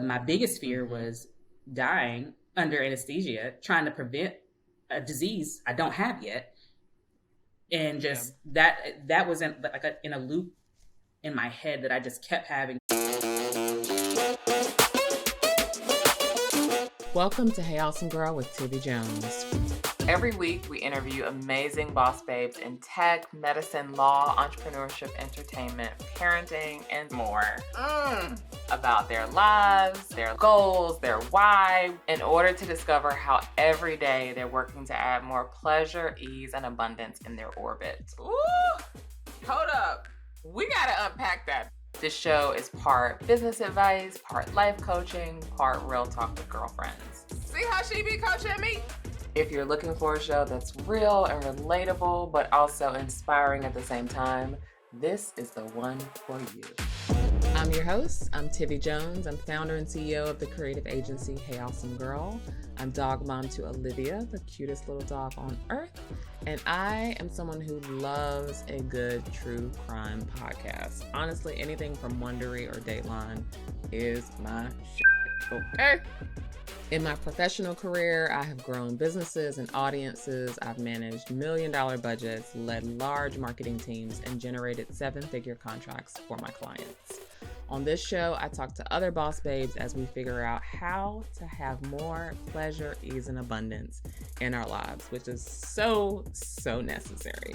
My biggest fear was dying under anesthesia, trying to prevent a disease I don't have yet. And just that was in a loop in my head that I just kept having. Welcome to Hey Awesome Girl with Tivi Jones. Every week we interview amazing boss babes in tech, medicine, law, entrepreneurship, entertainment, parenting, and more. About their lives, their goals, their why, in order to discover how every day they're working to add more pleasure, ease, and abundance in their orbit. Ooh, hold up. We gotta unpack that. This show is part business advice, part life coaching, part real talk with girlfriends. See how she be coaching me? If you're looking for a show that's real and relatable, but also inspiring at the same time, this is the one for you. I'm your host. I'm Tivi Jones. I'm founder and CEO of the creative agency Hey Awesome Girl. I'm dog mom to Olivia, the cutest little dog on earth. And I am someone who loves a good true crime podcast. Honestly, anything from Wondery or Dateline is my shit. Okay. In my professional career, I have grown businesses and audiences. I've managed million-dollar budgets, led large marketing teams, and generated seven-figure contracts for my clients. On this show, I talk to other boss babes as we figure out how to have more pleasure, ease, and abundance in our lives, which is so necessary.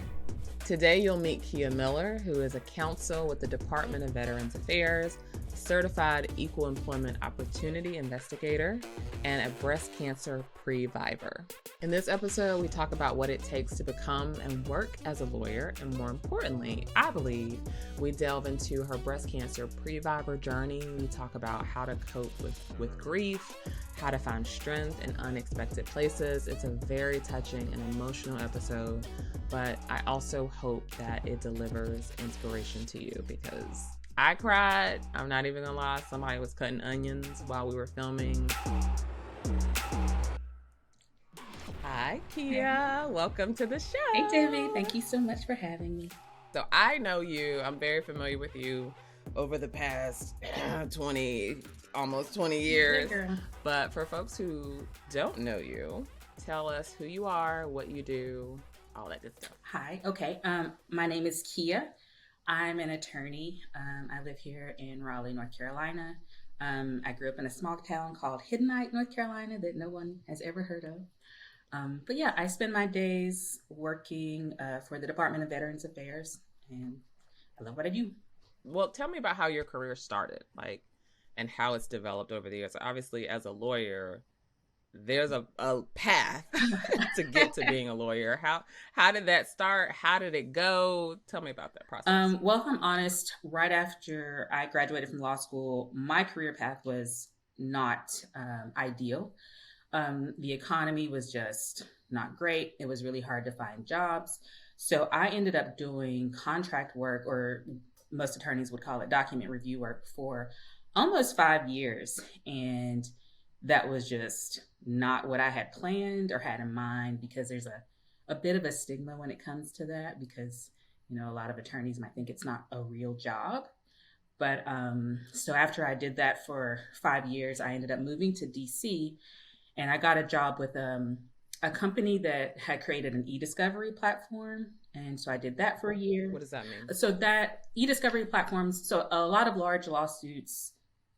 Today, you'll meet Keia Miller, who is a counsel with the Department of Veterans Affairs, certified equal employment opportunity investigator, and a breast cancer previvor. In this episode, we talk about what it takes to become and work as a lawyer, and more importantly, I believe, we delve into her breast cancer previvor journey. We talk about how to cope with grief, how to find strength in unexpected places. It's a very touching and emotional episode, but I also hope that it delivers inspiration to you because I cried. I'm not even gonna lie. Somebody was cutting onions while we were filming. Hi, Keia. Welcome to the show. Hey, Tivi. Thank you so much for having me. So I know you. I'm very familiar with you over the past almost 20 years. Yeah, but for folks who don't know you, tell us who you are, what you do, all that good stuff. Hi. Okay. My name is Keia. I'm an attorney. I live here in Raleigh, North Carolina. I grew up in a small town called Hiddenite, North Carolina, that no one has ever heard of. But yeah, I spend my days working for the Department of Veterans Affairs, and I love what I do. Well, tell me about how your career started, and how it's developed over the years. Obviously, as a lawyer, there's a path to get to being a lawyer. How did that start? How did it go? Tell me about that process. Well, if I'm honest, right after I graduated from law school, my career path was not ideal. The economy was just not great. It was really hard to find jobs. So I ended up doing contract work, or most attorneys would call it document review work, for almost 5 years. And that was just not what I had planned or had in mind, because there's a bit of a stigma when it comes to that, because, you know, a lot of attorneys might think it's not a real job. But so after I did that for 5 years, I ended up moving to DC, and I got a job with a company that had created an e-discovery platform. And so I did that for a year. What does that mean? So that e-discovery platforms, so a lot of large lawsuits,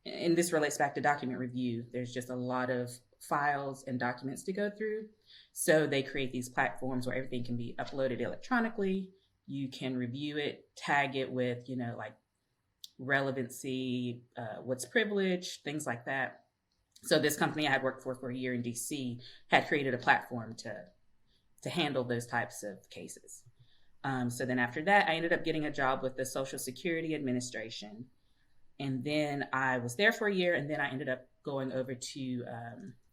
and this relates back to document review, there's just a lot of files and documents to go through. So they create these platforms where everything can be uploaded electronically. You can review it, tag it with, like relevancy, what's privileged, things like that. So this company I had worked for a year in DC had created a platform to handle those types of cases. So then after that, I ended up getting a job with the Social Security Administration. And then I was there for a year, and then I ended up going over to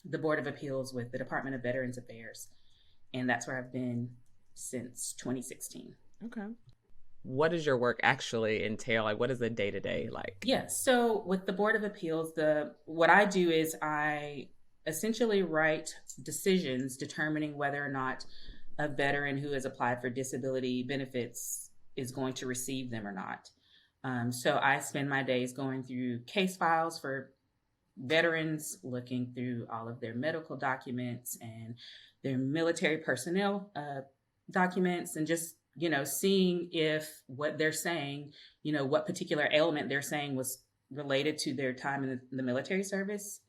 the Board of Appeals with the Department of Veterans Affairs. And that's where I've been since 2016. Okay. What does your work actually entail? What is the day-to-day like? Yeah, so with the Board of Appeals, what I do is I essentially write decisions determining whether or not a veteran who has applied for disability benefits is going to receive them or not. So I spend my days going through case files for veterans, looking through all of their medical documents and their military personnel documents, and just, seeing if what they're saying, what particular ailment they're saying was related to their time in the military service,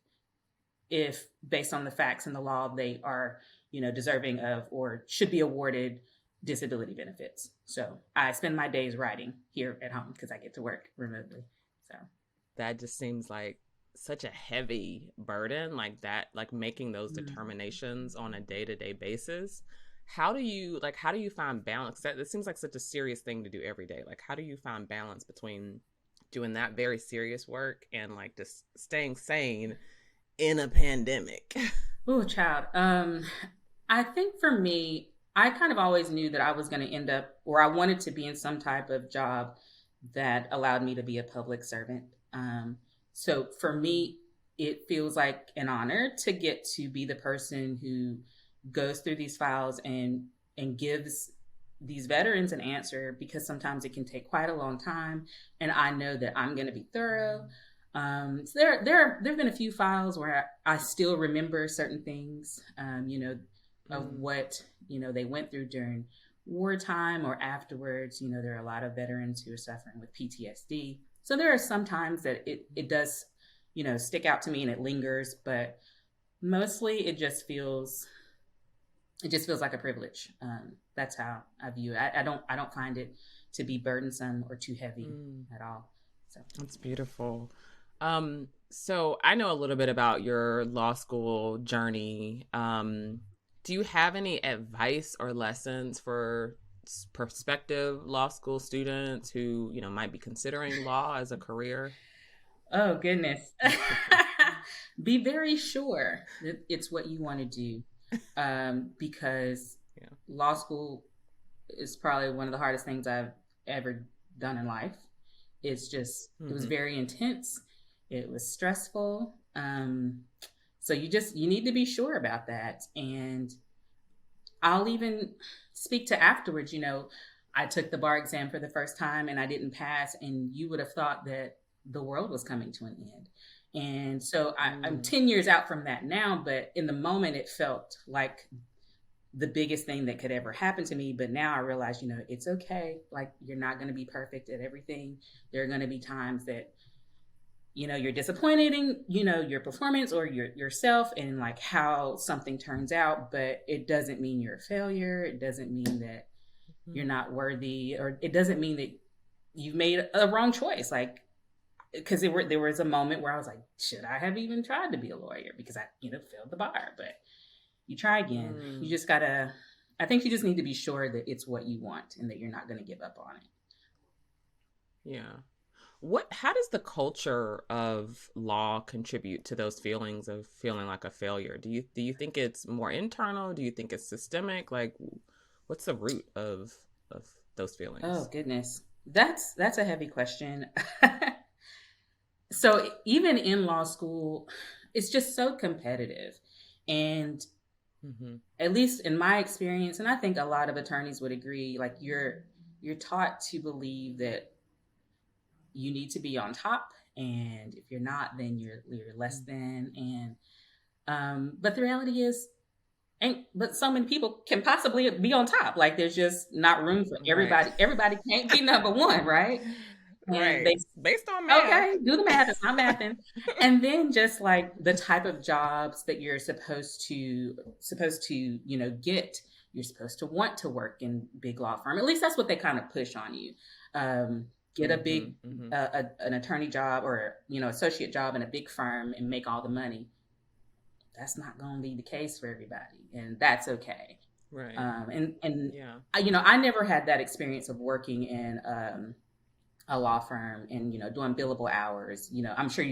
if based on the facts and the law they are, deserving of or should be awarded disability benefits. So I spend my days writing here at home because I get to work remotely. So that just seems like such a heavy burden, like that, like making those determinations on a day-to-day basis. How do you find balance? That seems like such a serious thing to do every day. Like, how do you find balance between doing that very serious work and like just staying sane in a pandemic? Oh, child. I think for me, I kind of always knew that I was going to end up, or I wanted to be in some type of job that allowed me to be a public servant. So for me, it feels like an honor to get to be the person who goes through these files and gives these veterans an answer, because sometimes it can take quite a long time, and I know that I'm going to be thorough. So there have been a few files where I still remember certain things, of what they went through during wartime or afterwards. There are a lot of veterans who are suffering with PTSD, so there are some times that it does stick out to me and it lingers, but mostly it just feels like a privilege. That's how I view it. I don't find it to be burdensome or too heavy at all. So that's beautiful. So I know a little bit about your law school journey. Do you have any advice or lessons for prospective law school students who, might be considering law as a career? Oh, goodness. Be very sure that it's what you want to do, because law school is probably one of the hardest things I've ever done in life. It's just, it was very intense. It was stressful. So you need to be sure about that. And I'll even speak to afterwards, I took the bar exam for the first time and I didn't pass, and you would have thought that the world was coming to an end. And so I'm 10 years out from that now, but in the moment it felt like the biggest thing that could ever happen to me. But now I realize, it's okay. Like, you're not going to be perfect at everything. There are going to be times that, you're disappointed in, your performance or yourself and like how something turns out, but it doesn't mean you're a failure. It doesn't mean that you're not worthy, or it doesn't mean that you've made a wrong choice. Like, because there was a moment where I was like, should I have even tried to be a lawyer? Because I, failed the bar, but you try again. You just I think you just need to be sure that it's what you want and that you're not going to give up on it. Yeah. How does the culture of law contribute to those feelings of feeling like a failure? Do you think it's more internal? Do you think it's systemic? Like, what's the root of those feelings? Oh, goodness. That's a heavy question. So even in law school, it's just so competitive. And at least in my experience, and I think a lot of attorneys would agree, like you're taught to believe that you need to be on top, and if you're not, then you're less than. And but the reality is, but so many people can possibly be on top. Like, there's just not room for everybody. Right. Everybody can't be number one, right? Right. Based on math. Okay, do the math. It's not mathing. And then just like the type of jobs that you're supposed to get, you're supposed to want to work in big law firm. At least that's what they kind of push on you. Get a big an attorney job or associate job in a big firm and make all the money. That's not going to be the case for everybody, and that's okay. Right. And yeah, I never had that experience of working in a law firm and doing billable hours. I'm sure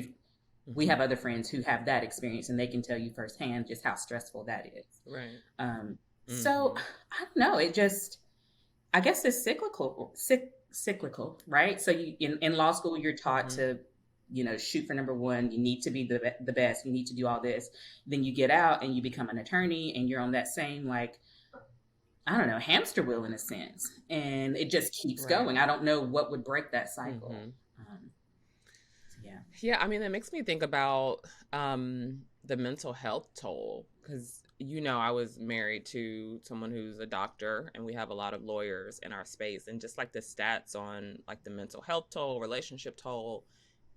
we have other friends who have that experience, and they can tell you firsthand just how stressful that is. Right. So I don't know. It just, I guess it's cyclical, right? So in law school, you're taught to, shoot for number one. You need to be the best. You need to do all this. Then you get out and you become an attorney, and you're on that same, like, I don't know, hamster wheel in a sense. And it just keeps going. I don't know what would break that cycle. Yeah. Yeah, I mean, that makes me think about the mental health toll because, I was married to someone who's a doctor and we have a lot of lawyers in our space. And just like the stats on like the mental health toll, relationship toll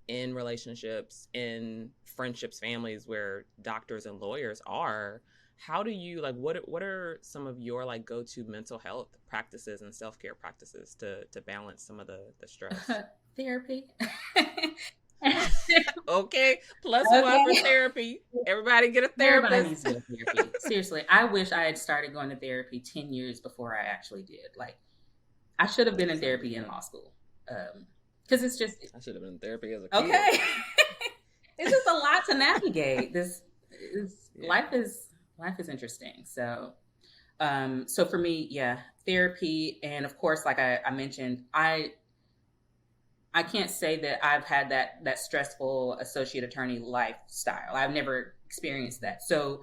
in relationships, in friendships, families where doctors and lawyers are. How do you like what are some of your like go-to mental health practices and self-care practices to balance some of the stress? Therapy. Okay, plus one for Okay. therapy. Everybody get a Everybody therapist. needs to go to therapy. Seriously, I wish I had started going to therapy 10 years before I actually did. Like, I should have been in Same therapy in here. law school. Because it's just, I should have been in therapy as a kid. okay. It's just a lot to navigate. Yeah. Life is interesting. So for me, yeah, therapy. And of course, like I mentioned, I can't say that I've had that stressful associate attorney lifestyle. I've never experienced that. So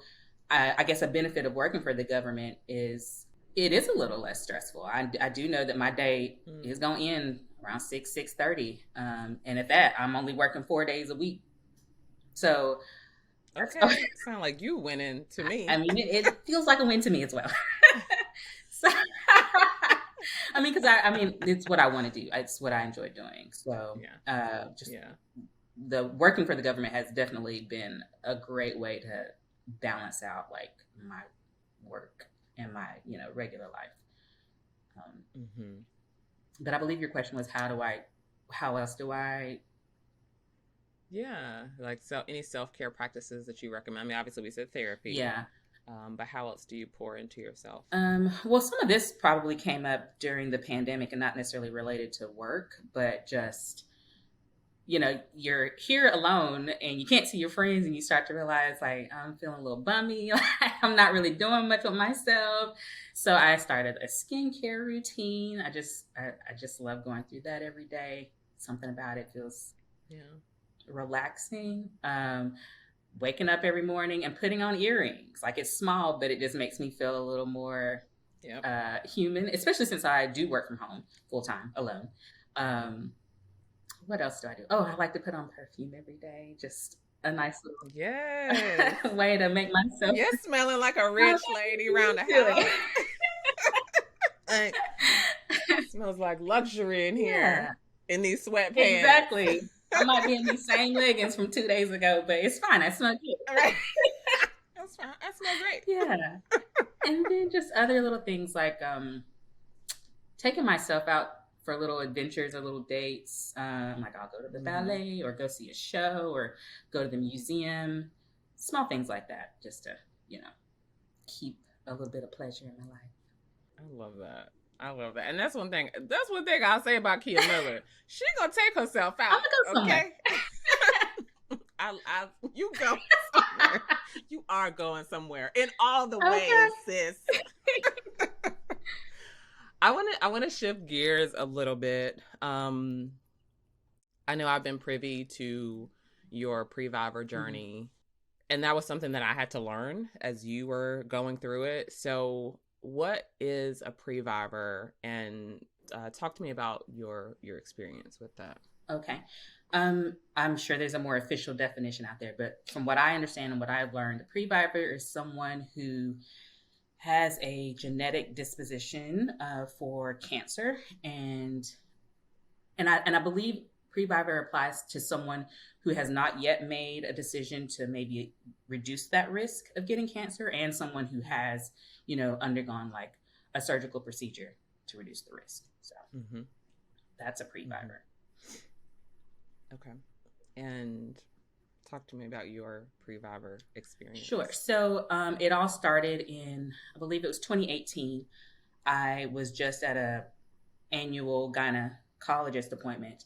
I guess a benefit of working for the government is it is a little less stressful. I do know that my day Mm. is going to end around 6:30, and at that I'm only working 4 days a week. So that's Okay. Sound like you winning to I me. mean it feels like a win to me as well. So I mean, because I mean, it's what I want to do. It's what I enjoy doing. So, Yeah. just Yeah. the working for the government has definitely been a great way to balance out like my work and my regular life. Um, Mhm. but I believe your question was how else do I? Yeah, like any self-care practices that you recommend. I mean, obviously we said therapy, Yeah. but how else do you pour into yourself? Well, some of this probably came up during the pandemic and not necessarily related to work, but just you're here alone and you can't see your friends and you start to realize like I'm feeling a little bummy. Like, I'm not really doing much with myself. So I started a skincare routine. I just love going through that every day. Something about it feels Yeah. relaxing. Waking up every morning and putting on earrings. Like it's small, but it just makes me feel a little more Yep. human, especially since I do work from home full time alone. Um, what else do I do? Oh, I like to put on perfume every day. Just a nice Yes. little way to make myself You're smelling like a feel rich lady around used the to it. house. Like, smells like luxury in Yeah, here in these sweatpants. exactly. I might be in these same leggings from 2 days ago, but it's fine. I smell All good. right. That's fine. I smell great. Yeah. And then just other little things like taking myself out for little adventures or little dates. Like I'll go to the Mm-hmm. ballet or go see a show or go to the museum. Small things like that, just to you know keep a little bit of pleasure in my life. I love that. I love that. And that's one thing. That's one thing I'll say about Keia Miller. She gonna take herself I'm out. gonna go somewhere. Okay. You go somewhere. You are going somewhere in all the Okay. ways, sis. I wanna shift gears a little bit. I know I've been privy to your Previber Mm-hmm. journey, and that was something that I had to learn as you were going through it. So, what is a Previber, and talk to me about your experience with that. Okay. I'm sure there's a more official definition out there, but from what I understand and what I've learned, a previvor is someone who has a genetic disposition for cancer, and I believe previvor applies to someone who has not yet made a decision to maybe reduce that risk of getting cancer, and someone who has undergone like a surgical procedure to reduce the risk. So Mm-hmm. that's a Mm-hmm. previvor. Okay, and talk to me about your Previber Sure. experience. So it all started in, I believe it was 2018. I was just at a annual gynecologist appointment,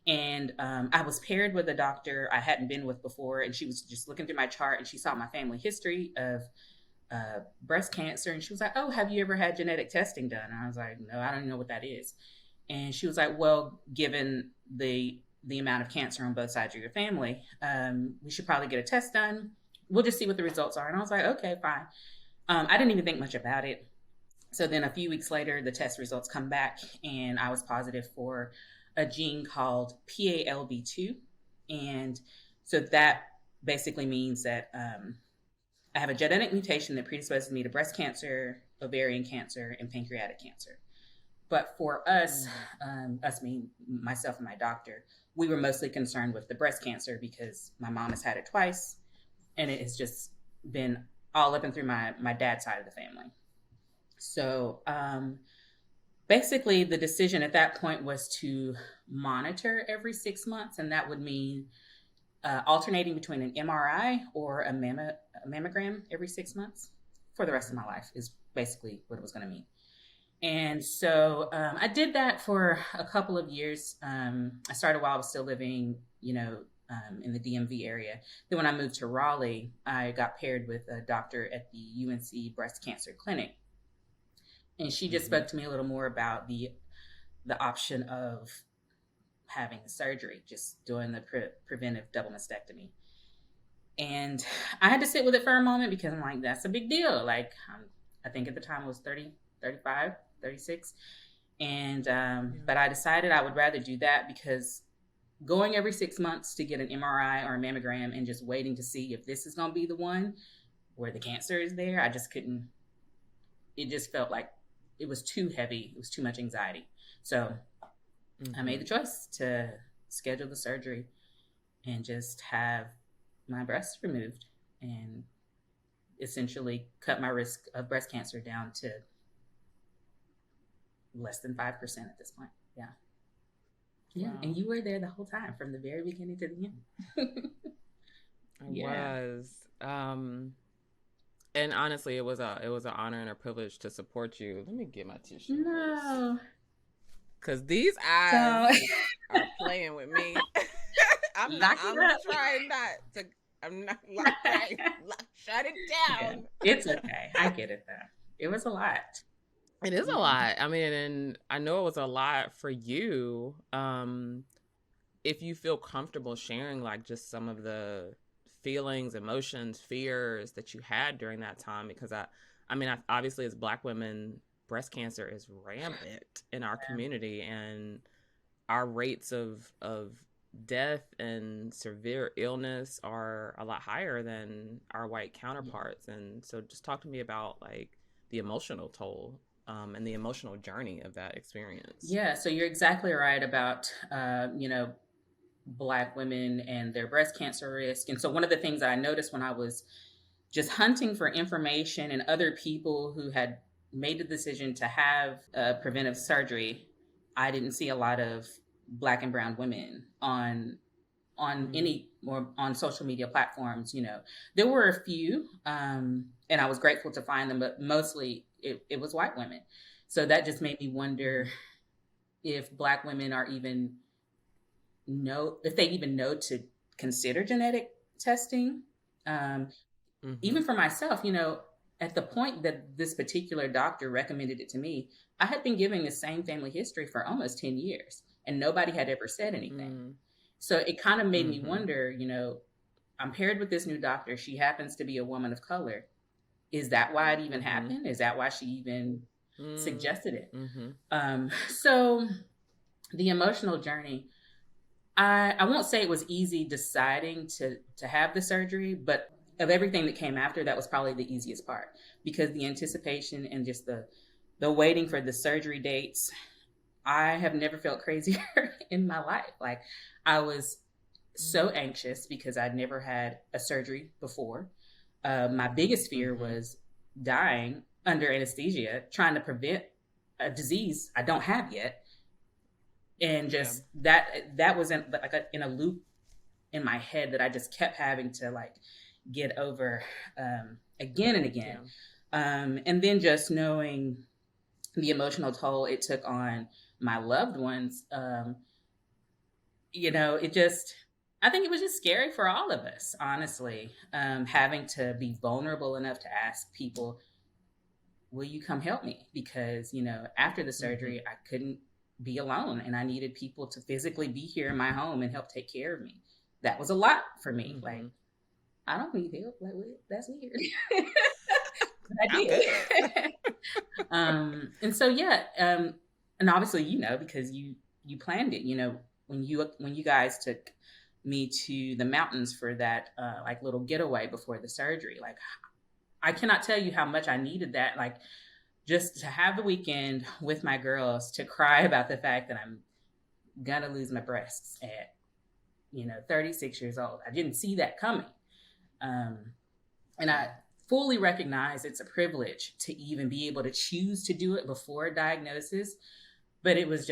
and I was paired with a doctor I hadn't been with before, and she was just looking through my chart, and she saw my family history of breast cancer, and she was like, "Oh, have you ever had genetic testing done?" And I was like, "No, I don't know what that is." And she was like, "Well, given the amount of cancer on both sides of your family, we should probably get a test done. We'll just see what the results are." And I was like, "Okay, fine." I didn't even think much about it. So then a few weeks later, the test results come back, and I was positive for a gene called PALB2. And so that basically means that I have a genetic mutation that predisposes me to breast cancer, ovarian cancer, and pancreatic cancer. But for us, us mean myself and my doctor, we were mostly concerned with the breast cancer because my mom has had it twice, and it has just been all up and through my dad's side of the family. So basically, the decision at that point was to monitor every 6 months, and that would mean alternating between an MRI or a mammogram every 6 months for the rest of my life is basically what it was going to mean. And so I did that for a couple of years. I started while I was still living, in the DMV area. Then when I moved to Raleigh, I got paired with a doctor at the UNC Breast Cancer Clinic. And she just spoke to me a little more about the option of having surgery, just doing the preventive double mastectomy. And I had to sit with it for a moment because I'm like, that's a big deal. Like, I think at the time I was 30, 35, 36. And, but I decided I would rather do that because going every 6 months to get an MRI or a mammogram and just waiting to see if this is going to be the one where the cancer is there, I just couldn't. It just felt like it was too heavy. It was too much anxiety. So I made the choice to schedule the surgery and just have my breasts removed and essentially cut my risk of breast cancer down to less than 5% at this point. Yeah. Yeah. Wow. And you were there the whole time from the very beginning to the end. I was. And honestly, it was an honor and a privilege to support you. Let me get my tissue. No. Because these eyes are playing with me. I'm trying not to. I'm not trying. Shut it down. Yeah, it's okay. I get it though. It was a lot. It is a lot. I mean, and I know it was a lot for you. If you feel comfortable sharing, like, just some of the feelings, emotions, fears that you had during that time, because I mean, obviously as Black women, breast cancer is rampant in our community, and our rates of death and severe illness are a lot higher than our white counterparts. And so just talk to me about like the emotional toll and the emotional journey of that experience. Yeah, so you're exactly right about Black women and their breast cancer risk. And so one of the things that I noticed when I was just hunting for information and other people who had made the decision to have preventive surgery, I didn't see a lot of Black and brown women on any or on social media platforms. There were a few, and I was grateful to find them, but mostly it was white women. So that just made me wonder if Black women are even if they even know to consider genetic testing. Even for myself, at the point that this particular doctor recommended it to me, I had been giving the same family history for almost 10 years and nobody had ever said anything. So it kind of made me wonder, I'm paired with this new doctor. She happens to be a woman of color. Is that why it even happened? Is that why she even suggested it? So the emotional journey, I won't say it was easy deciding to have the surgery, but of everything that came after, that was probably the easiest part, because the anticipation and just the waiting for the surgery dates, I have never felt crazier in my life. Like, I was so anxious because I'd never had a surgery before. My biggest fear was dying under anesthesia, trying to prevent a disease I don't have yet. And just that was in a loop in my head that I just kept having to like get over again and again. And then just knowing the emotional toll it took on my loved ones, I think it was just scary for all of us, honestly, having to be vulnerable enough to ask people, will you come help me? Because, after the surgery, I couldn't be alone and I needed people to physically be here in my home and help take care of me. That was a lot for me. Like, I don't need help. Like, that's weird. But I did. And so, and obviously, because you planned it, when you guys took me to the mountains for that like little getaway before the surgery. Like, I cannot tell you how much I needed that. Like, just to have the weekend with my girls to cry about the fact that I'm gonna lose my breasts at 36 years old. I didn't see that coming. And I fully recognize it's a privilege to even be able to choose to do it before a diagnosis, but it was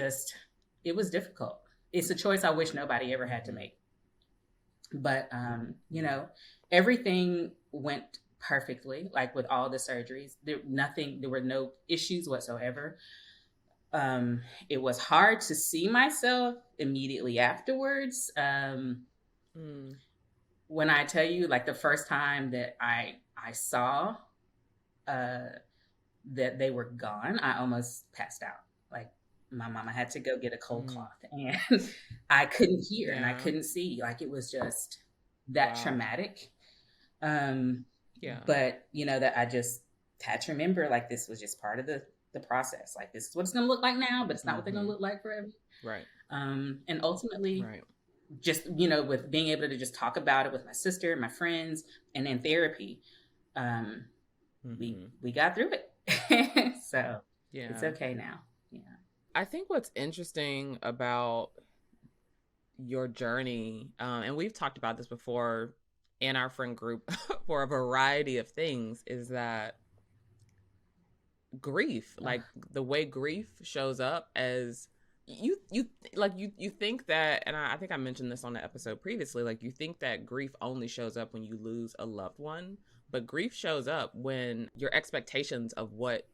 difficult. It's a choice I wish nobody ever had to make. But, everything went perfectly, like with all the surgeries. There were no issues whatsoever. It was hard to see myself immediately afterwards. When I tell you, like, the first time that I saw that they were gone, I almost passed out. Like, my mama had to go get a cold cloth, and I couldn't hear and I couldn't see. Like, it was just that traumatic. But that I just had to remember, like, this was just part of the process. Like, this is what it's going to look like now, but it's not what they're going to look like forever. Right. And ultimately, just, with being able to just talk about it with my sister, my friends, and in therapy, we got through it. So it's okay now. Yeah. I think what's interesting about your journey, and we've talked about this before in our friend group for a variety of things, is that grief, like the way grief shows up as you think that, and I think I mentioned this on the episode previously, like, you think that grief only shows up when you lose a loved one, but grief shows up when your expectations of what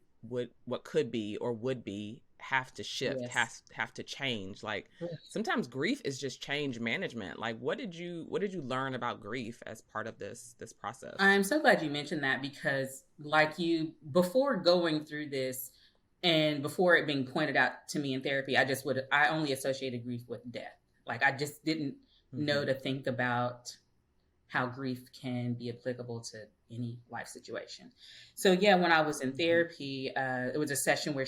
could be or would be have to shift, have to change. Like, sometimes grief is just change management. Like, what did you learn about grief as part of this process? I'm so glad you mentioned that, because, like, before going through this and before it being pointed out to me in therapy, I only associated grief with death. Like, I just didn't know to think about how grief can be applicable to any life situation. So when I was in therapy, it was a session where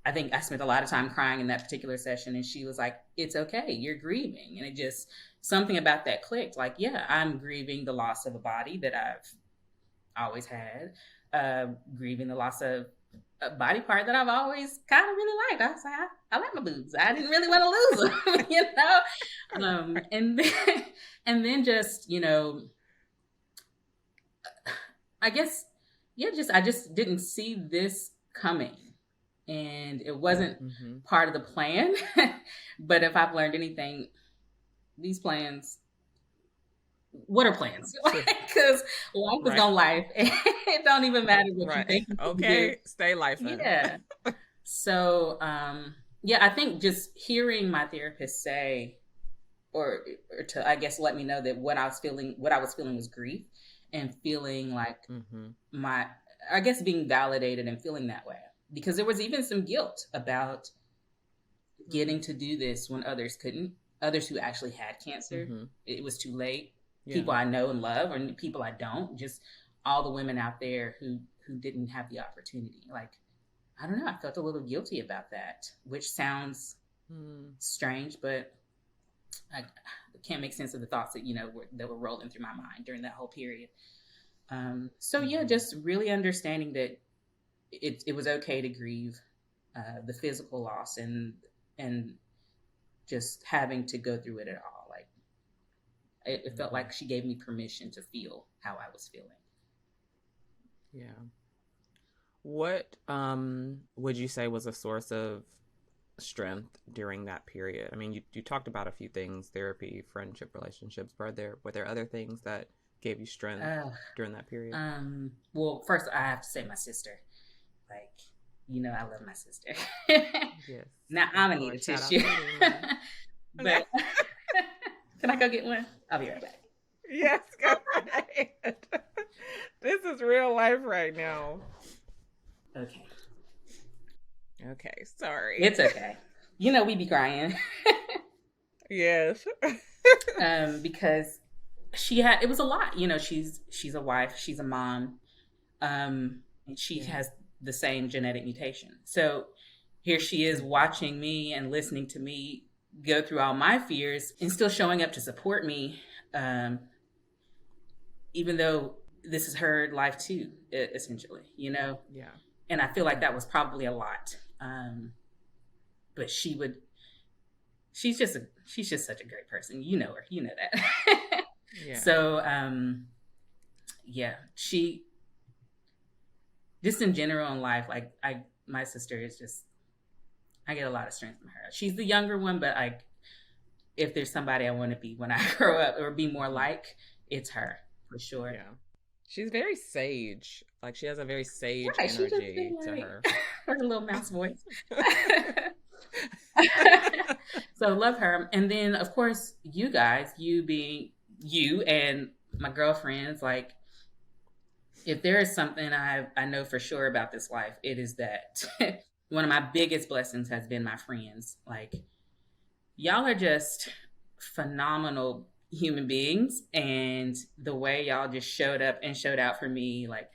I think I spent a lot of time crying in that particular session, and she was like, "It's okay, you're grieving." And it just, something about that clicked. Like, I'm grieving the loss of a body that I've always had, grieving the loss of a body part that I've always kind of really liked. I was like, I like my boobs. I didn't really want to lose them, and then just, I guess, I just didn't see this coming. And it wasn't part of the plan. But if I've learned anything, these plans, what are plans? Because life is on life. It don't even matter what you think. Okay, stay life. Yeah. So, I think just hearing my therapist say, or to, I guess, let me know that what I was feeling was grief, and feeling like I guess being validated and feeling that way. Because there was even some guilt about getting to do this when others couldn't. Others who actually had cancer, it was too late. People I know and love, or people I don't. Just all the women out there who didn't have the opportunity. Like, I don't know. I felt a little guilty about that, which sounds strange, but I can't make sense of the thoughts that that were rolling through my mind during that whole period. Just really understanding that it was okay to grieve the physical loss, and just having to go through it at all. Like, it felt like she gave me permission to feel how I was feeling. Yeah. What would you say was a source of strength during that period? I mean, you talked about a few things: therapy, friendship, relationships. Were there other things that gave you strength during that period? Well, first I have to say my sister. Like, I love my sister. Yes. Now I'm gonna need a tissue. But can I go get one? I'll be right back. Yes, go right. This is real life right now. Okay. Okay, sorry. It's okay. We be crying. Yes. Because it was a lot. She's a wife, she's a mom, and she has the same genetic mutation. So here she is watching me and listening to me go through all my fears and still showing up to support me, um, even though this is her life too, essentially, you know? Yeah. And I feel like that was probably a lot. But she's just such a great person. You know her, you know that. Yeah. So, yeah, she, just in general in life, like my sister is just, I get a lot of strength from her. She's the younger one, but if there's somebody I want to be when I grow up or be more like, it's her for sure. Yeah. She's very sage. Like she has a very sage Right, she just energy been to like her. her little mouse voice. So love her. And then of course you guys, you being you and my girlfriends, like if there is something I know for sure about this life, it is that one of my biggest blessings has been my friends. Like y'all are just phenomenal human beings, and the way y'all just showed up and showed out for me, like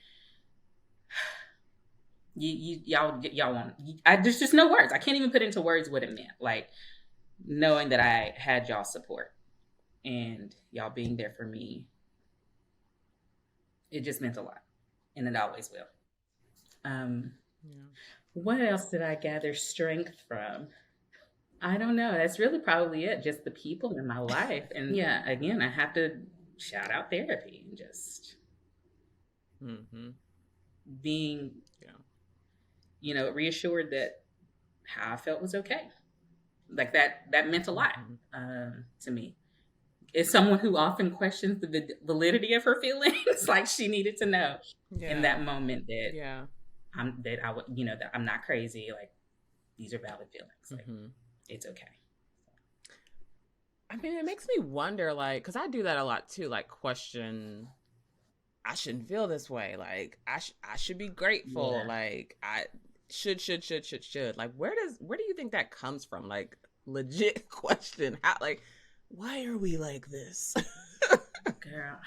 y'all want. There's just no words. I can't even put into words what it meant. Like knowing that I had y'all support and y'all being there for me, it just meant a lot, and it always will. Yeah. What else did I gather strength from? I don't know. That's really probably it. Just the people in my life. And yeah, again, I have to shout out therapy and just being, reassured that how I felt was okay. Like that meant a lot to me. As someone who often questions the validity of her feelings, like she needed to know in that moment that that I'm not crazy. Like these are valid feelings. Like, it's okay. I mean, it makes me wonder, like, because I do that a lot too, like question, I shouldn't feel this way. Like, I should be grateful. Yeah. Like, I should. Like, where do you think that comes from? Like, legit question. How, like, why are we like this? Girl,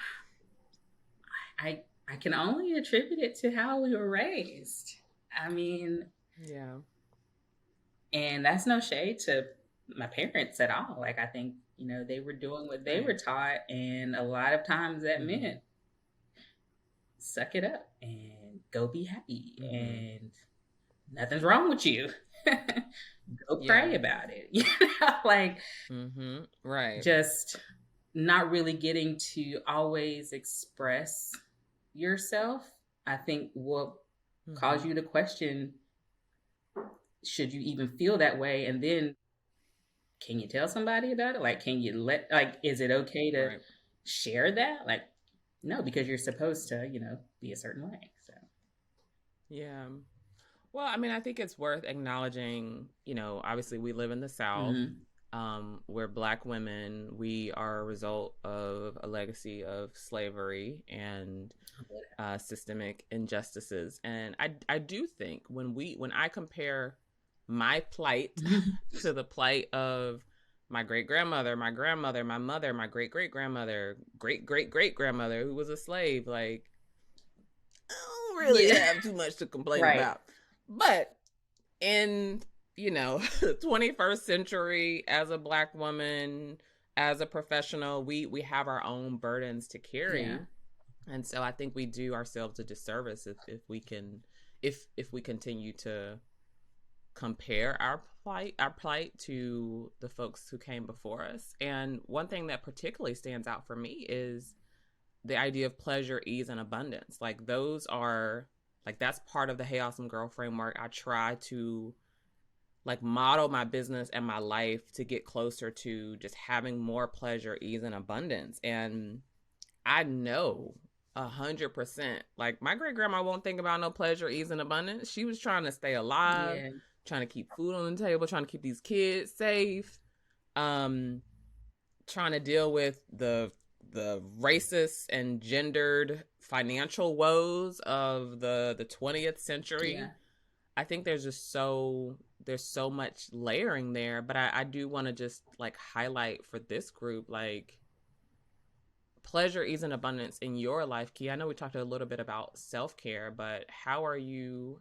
I can only attribute it to how we were raised. I mean, yeah. And that's no shade to my parents at all. Like, I think, they were doing what they were taught. And a lot of times that meant suck it up and go be happy. And nothing's wrong with you. Go pray about it. Like, right. Just not really getting to always express yourself, I think will cause you to question, should you even feel that way? And then can you tell somebody about it? Like, can you is it okay to share that? Like, no, because you're supposed to, be a certain way. So, yeah. Well, I mean, I think it's worth acknowledging, obviously we live in the South. We're Black women. We are a result of a legacy of slavery and systemic injustices. And I do think when I compare my plight to the plight of my great-grandmother, my grandmother, my mother, my great-great-grandmother, great-great-great-grandmother who was a slave, like, I don't really have too much to complain about. But in, 21st century, as a Black woman, as a professional, we have our own burdens to carry. Yeah. And so I think we do ourselves a disservice if we continue to compare our plight to the folks who came before us. And one thing that particularly stands out for me is the idea of pleasure, ease, and abundance. Like those are, like, that's part of the Hey Awesome Girl framework. I try to model my business and my life to get closer to just having more pleasure, ease, and abundance. And I know 100%, like, my great grandma won't think about no pleasure, ease, and abundance. She was trying to stay alive, trying to keep food on the table, trying to keep these kids safe, trying to deal with the racist and gendered financial woes of the 20th century. Yeah. I think there's so much layering there, but I do want to just highlight for this group, pleasure, ease, and abundance in your life. Keia, I know we talked a little bit about self-care, but how are you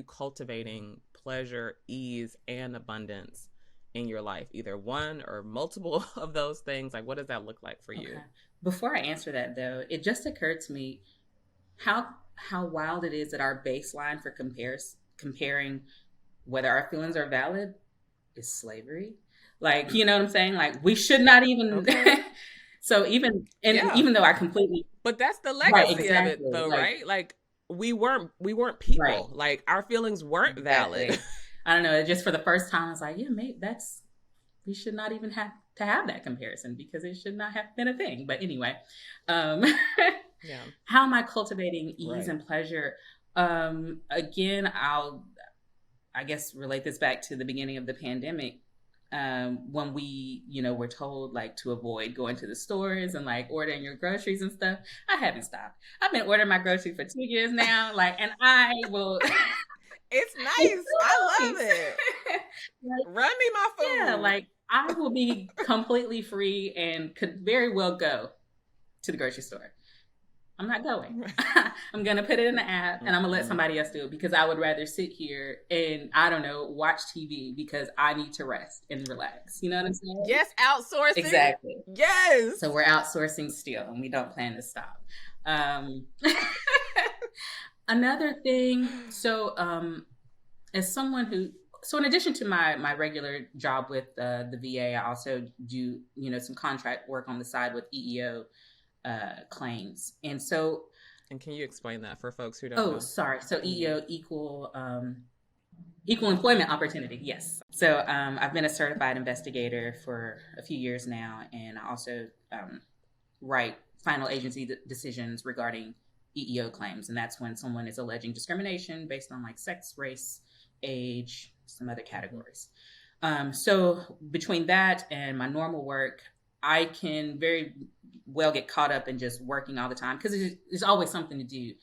cultivating pleasure, ease, and abundance in your life? Either one or multiple of those things? Like, what does that look like for you? Okay. Before I answer that, though, it just occurred to me how wild it is that our baseline for comparing whether our feelings are valid is slavery. Like, you know what I'm saying? Like, we should not even. Okay. So even though I completely. But that's the Right, legacy of it, exactly. though, Like, right? Like, we weren't people. right, Like, our feelings weren't valid. exactly. I don't know. Just for the first time, I was like, yeah, maybe we should not even have to have that comparison because it should not have been a thing. But anyway, Yeah. how am I cultivating ease Right. and pleasure? Again, I guess relate this back to the beginning of the pandemic. When we, were told like to avoid going to the stores and like ordering your groceries and stuff. I haven't stopped. I've been ordering my groceries for 2 years now. Like, and I will. It's nice. I love it. Like, run me my food. Yeah, like I will be completely free and could very well go to the grocery store. I'm not going. I'm going to put it in the app and I'm going to let somebody else do it because I would rather sit here and, I don't know, watch TV because I need to rest and relax. You know what I'm saying? Yes, outsourcing. Exactly. Yes. So we're outsourcing still and we don't plan to stop. Another thing, so as someone so in addition to my regular job with the VA, I also do, some contract work on the side with EEO claims. And can you explain that for folks who don't know? Oh, sorry. So EEO, equal employment opportunity. Yes. So I've been a certified investigator for a few years now, and I also write final agency decisions regarding EEO claims, and that's when someone is alleging discrimination based on like sex, race, age, some other categories. So between that and my normal work, I can very well get caught up in just working all the time because there's always something to do.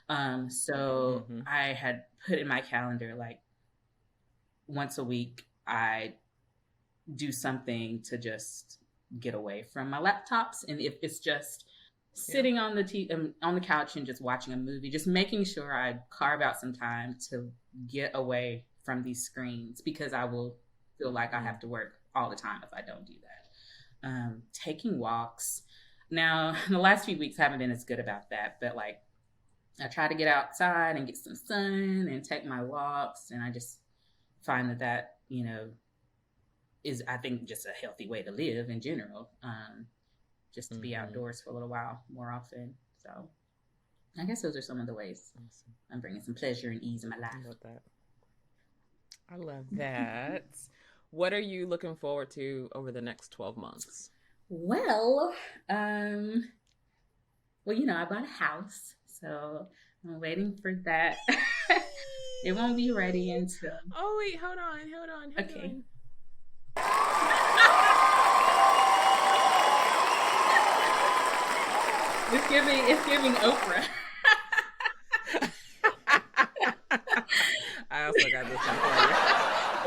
I had put in my calendar like once a week I do something to just get away from my laptops, and if it's just sitting on the couch and just watching a movie, just making sure I carve out some time to get away from these screens because I will feel like I have to work all the time if I don't do that. Taking walks. Now, the last few weeks haven't been as good about that, but like I try to get outside and get some sun and take my walks, and I just find that is, I think, just a healthy way to live in general. Just to be outdoors for a little while more often. So I guess those are some of the ways I'm bringing some pleasure and ease in my life. I love that. What are you looking forward to over the next 12 months? Well, I bought a house, so I'm waiting for that. It won't be ready until. Oh wait, hold on. Okay. It's giving Oprah. I also got this one for you.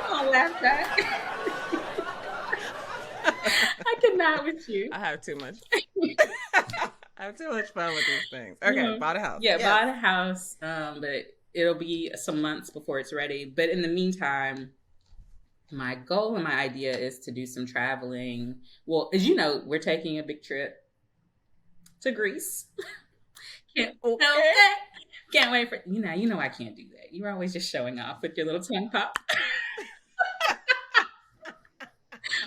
Come on, laugh back. I could not with you. I have too much. I have too much fun with these things. Okay, bought a house. Yeah, bought a house. But it'll be some months before it's ready. But in the meantime, my goal and my idea is to do some traveling. Well, as you know, we're taking a big trip to Greece. Can't wait for you know I can't do that. You're always just showing off with your little tongue pop.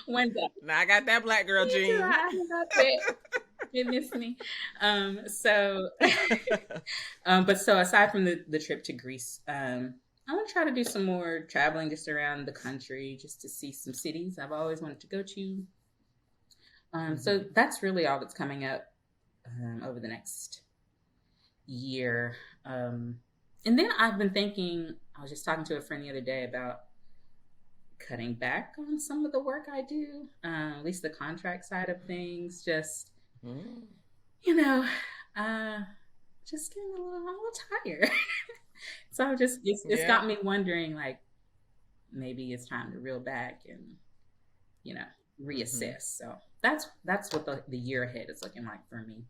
When's that? Now I got that black girl gene. I got that. It missed me. So aside from the trip to Greece, I want to try to do some more traveling just around the country, just to see some cities I've always wanted to go to. So that's really all that's coming up over the next year. And then I've been thinking, I was just talking to a friend the other day about cutting back on some of the work I do, at least the contract side of things. Just, just getting a little tired. So it's got me wondering, like, maybe it's time to reel back and, reassess. So that's what the year ahead is looking like for me.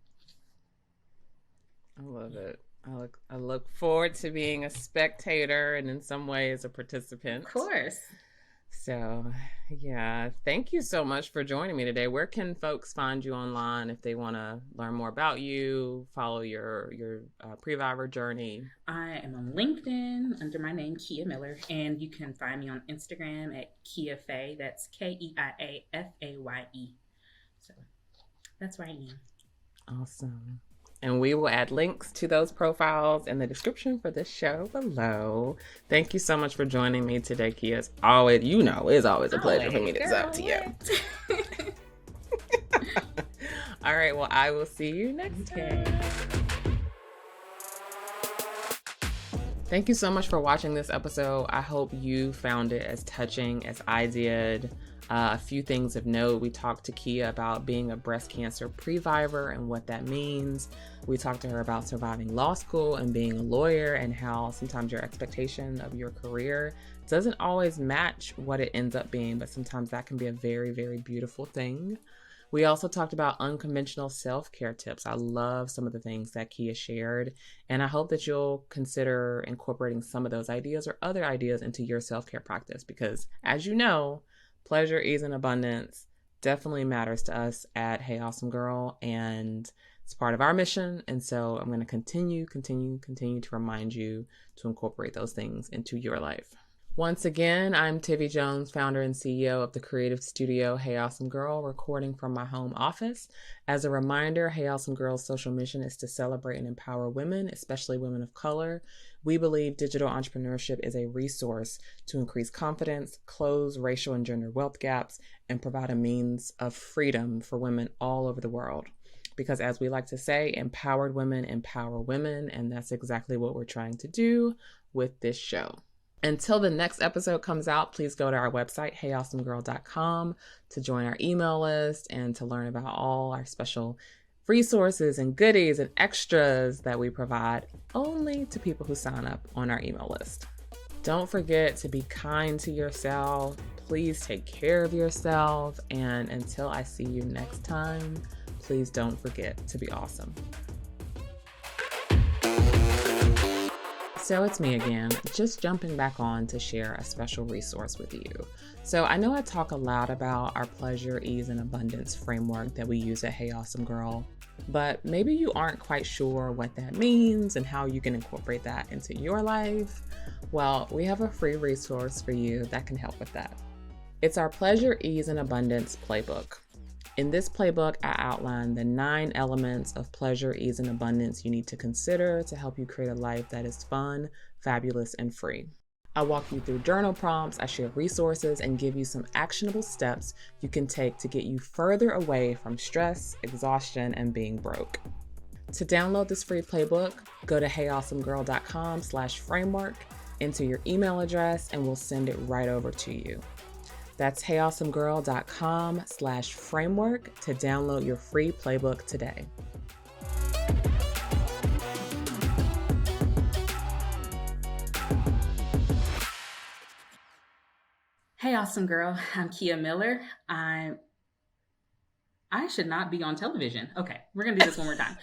I love it. I look forward to being a spectator and in some ways a participant. Of course. So, yeah, thank you so much for joining me today. Where can folks find you online if they want to learn more about you, follow your Previber journey? I am on LinkedIn under my name, Keia Miller, and you can find me on Instagram at Keia Faye. That's KeiaFaye. So that's where I am. Awesome. And we will add links to those profiles in the description for this show below. Thank you so much for joining me today, Keia. It's always a pleasure for me to talk to you. All right, well, I will see you next time. Thank you so much for watching this episode. I hope you found it as touching as I did. A few things of note. We talked to Keia about being a breast cancer previvor and what that means. We talked to her about surviving law school and being a lawyer and how sometimes your expectation of your career doesn't always match what it ends up being, but sometimes that can be a very, very beautiful thing. We also talked about unconventional self-care tips. I love some of the things that Keia shared, and I hope that you'll consider incorporating some of those ideas or other ideas into your self-care practice because, as you know, pleasure, ease, and abundance definitely matters to us at Hey Awesome Girl, and it's part of our mission. And so I'm going to continue to remind you to incorporate those things into your life. Once again, I'm Tivi Jones, founder and CEO of the creative studio Hey Awesome Girl, recording from my home office. As a reminder, Hey Awesome Girl's social mission is to celebrate and empower women, especially women of color. We believe digital entrepreneurship is a resource to increase confidence, close racial and gender wealth gaps, and provide a means of freedom for women all over the world. Because as we like to say, empowered women empower women, and that's exactly what we're trying to do with this show. Until the next episode comes out, please go to our website, heyawesomegirl.com, to join our email list and to learn about all our special resources and goodies and extras that we provide only to people who sign up on our email list. Don't forget to be kind to yourself. Please take care of yourself. And until I see you next time, please don't forget to be awesome. So it's me again, just jumping back on to share a special resource with you. So I know I talk a lot about our pleasure, ease, and abundance framework that we use at Hey Awesome Girl, but maybe you aren't quite sure what that means and how you can incorporate that into your life. Well, we have a free resource for you that can help with that. It's our Pleasure, Ease, and Abundance playbook. In this playbook, I outline the 9 elements of pleasure, ease, and abundance you need to consider to help you create a life that is fun, fabulous, and free. I walk you through journal prompts, I share resources, and give you some actionable steps you can take to get you further away from stress, exhaustion, and being broke. To download this free playbook, go to heyawesomegirl.com/framework, enter your email address, and we'll send it right over to you. That's heyawesomegirl.com/framework to download your free playbook today. Hey, Awesome Girl. I'm Keia Miller. I should not be on television. Okay, we're going to do this one more time.